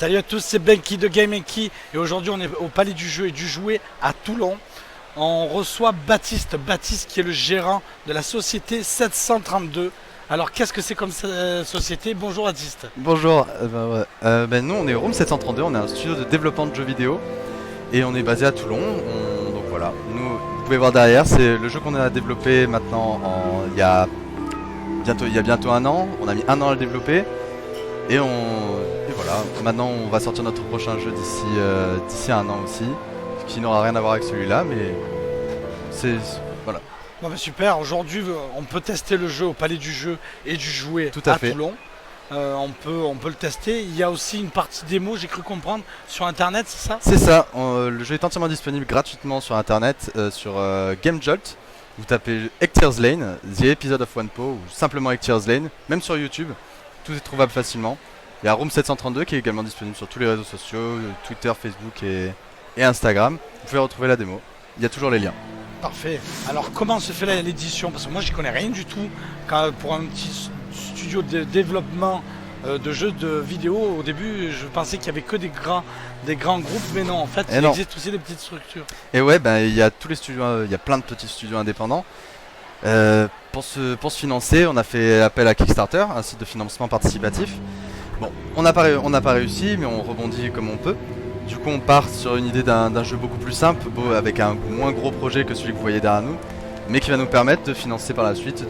Salut à tous, c'est Benki de Game & Key et aujourd'hui on est au Palais du Jeu et du Jouet à Toulon. On reçoit Baptiste qui est le gérant de la société 732. Alors qu'est-ce que c'est comme société? Bonjour Baptiste. Bonjour, nous on est Room 732, on est un studio de développement de jeux vidéo et on est basé à Toulon. Donc voilà, nous, vous pouvez voir derrière, c'est le jeu qu'on a développé maintenant il y a bientôt un an. On a mis un an à le développer et voilà, maintenant on va sortir notre prochain jeu d'ici un an aussi, ce qui n'aura rien à voir avec celui-là, mais voilà. Bon bah super, aujourd'hui on peut tester le jeu au Palais du Jeu et du Jouet Tout à fait. Toulon. On peut le tester. Il y a aussi une partie démo, j'ai cru comprendre, sur internet, c'est ça? C'est ça, le jeu est entièrement disponible gratuitement sur internet, sur GameJolt. Vous tapez Hectares Lane, The Episode of OnePo, ou simplement Hectares Lane, même sur YouTube, tout est trouvable facilement. Il y a Room 732 qui est également disponible sur tous les réseaux sociaux, Twitter, Facebook et Instagram. Vous pouvez retrouver la démo, il y a toujours les liens. Parfait. Alors comment se fait l'édition? Parce que moi j'y connais rien du tout. Pour un petit studio de développement de jeux de vidéo, au début je pensais qu'il y avait que des grands groupes, mais non, en fait il existe aussi des petites structures. Et ouais, il y a tous les studios, il y a plein de petits studios indépendants. Pour se financer, on a fait appel à Kickstarter, un site de financement participatif. Bon, on n'a pas réussi, mais on rebondit comme on peut. Du coup, on part sur une idée d'un jeu beaucoup plus simple, avec un moins gros projet que celui que vous voyez derrière nous, mais qui va nous permettre de financer par la suite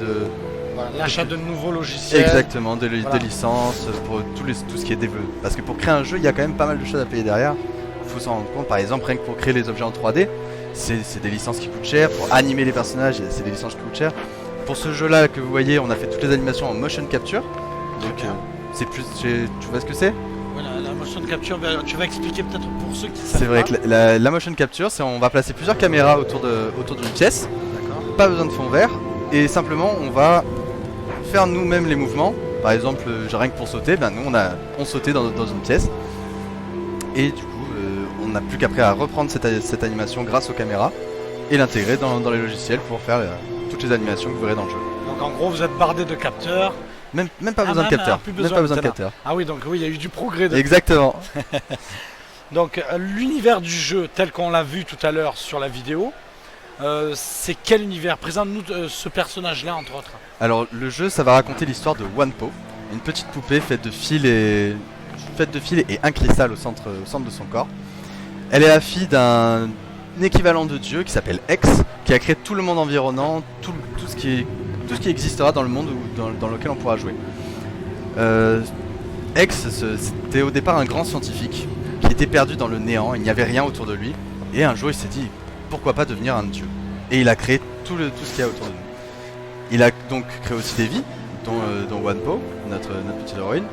l'achat de nouveaux logiciels. Exactement, des licences, pour tout ce qui est développé. Parce que pour créer un jeu, il y a quand même pas mal de choses à payer derrière. Il faut s'en rendre compte, par exemple, rien que pour créer les objets en 3D, c'est des licences qui coûtent cher. Pour animer les personnages, c'est des licences qui coûtent cher. Pour ce jeu-là que vous voyez, on a fait toutes les animations en motion capture. Donc, c'est plus. Tu vois ce que c'est? Voilà, la motion capture, tu vas expliquer peut-être pour ceux qui savent. C'est vrai que la motion capture, c'est on va placer plusieurs caméras autour d'une pièce. D'accord. Pas besoin de fond vert. Et simplement, on va faire nous-mêmes les mouvements. Par exemple, rien que pour sauter, nous on sautait dans une pièce. Et du coup, on n'a plus qu'après à reprendre cette animation grâce aux caméras et l'intégrer dans les logiciels pour faire toutes les animations que vous verrez dans le jeu. Donc en gros, vous êtes bardé de capteurs. Même pas besoin de capteur. Même pas besoin de capteur. Ah oui, donc oui, il y a eu du progrès. Exactement. Donc l'univers du jeu tel qu'on l'a vu tout à l'heure sur la vidéo, c'est quel univers? Présente-nous ce personnage-là entre autres. Alors le jeu, ça va raconter l'histoire de OnePo, une petite poupée faite de fils et un cristal au centre de son corps. Elle est la fille d'un équivalent de Dieu qui s'appelle X, qui a créé tout le monde environnant, tout ce qui existera dans le monde dans lequel on pourra jouer. X, c'était au départ un grand scientifique qui était perdu dans le néant, il n'y avait rien autour de lui. Et un jour il s'est dit, pourquoi pas devenir un dieu? Et il a créé tout ce qu'il y a autour de nous. Il a donc créé aussi des vies, dont OnePo, notre petite héroïne.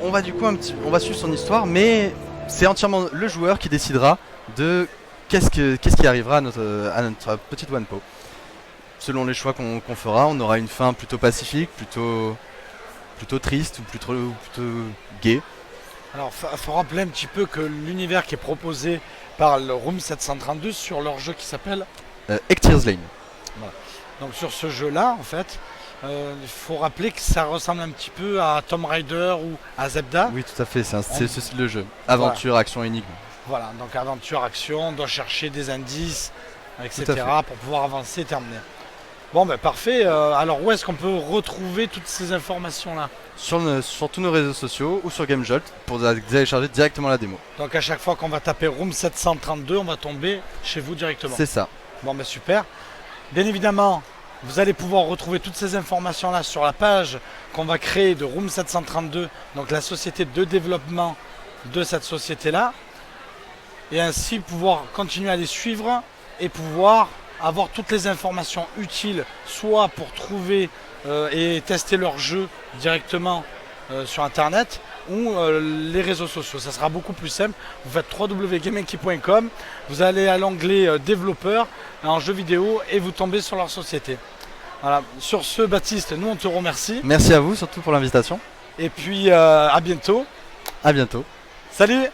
On va suivre son histoire, mais c'est entièrement le joueur qui décidera de qu'est-ce qui arrivera à notre petite OnePo. Selon les choix qu'on fera, on aura une fin plutôt pacifique, plutôt triste ou plutôt gai. Alors il faut rappeler un petit peu que l'univers qui est proposé par le Room 732 sur leur jeu qui s'appelle Hectares Lane. Voilà. Donc sur ce jeu-là, en fait, il faut rappeler que ça ressemble un petit peu à Tomb Raider ou à Zelda. Oui, tout à fait, c'est ce style de jeu. Aventure, voilà. Action, énigme. Voilà, donc aventure, action, on doit chercher des indices, etc. pour pouvoir avancer et terminer. Bon, ben parfait. Alors où est-ce qu'on peut retrouver toutes ces informations-là? Sur tous nos réseaux sociaux ou sur GameJolt pour télécharger directement la démo. Donc à chaque fois qu'on va taper Room 732, on va tomber chez vous directement. C'est ça. Bon, ben super. Bien évidemment, vous allez pouvoir retrouver toutes ces informations-là sur la page qu'on va créer de Room 732, donc la société de développement de cette société-là. Et ainsi pouvoir continuer à les suivre et pouvoir avoir toutes les informations utiles, soit pour trouver et tester leur jeu directement sur internet ou les réseaux sociaux. Ça sera beaucoup plus simple. Vous faites www.gamekey.com, vous allez à l'onglet développeurs en jeux vidéo et vous tombez sur leur société. Voilà. Sur ce, Baptiste, nous on te remercie. Merci à vous surtout pour l'invitation. Et puis à bientôt. À bientôt. Salut!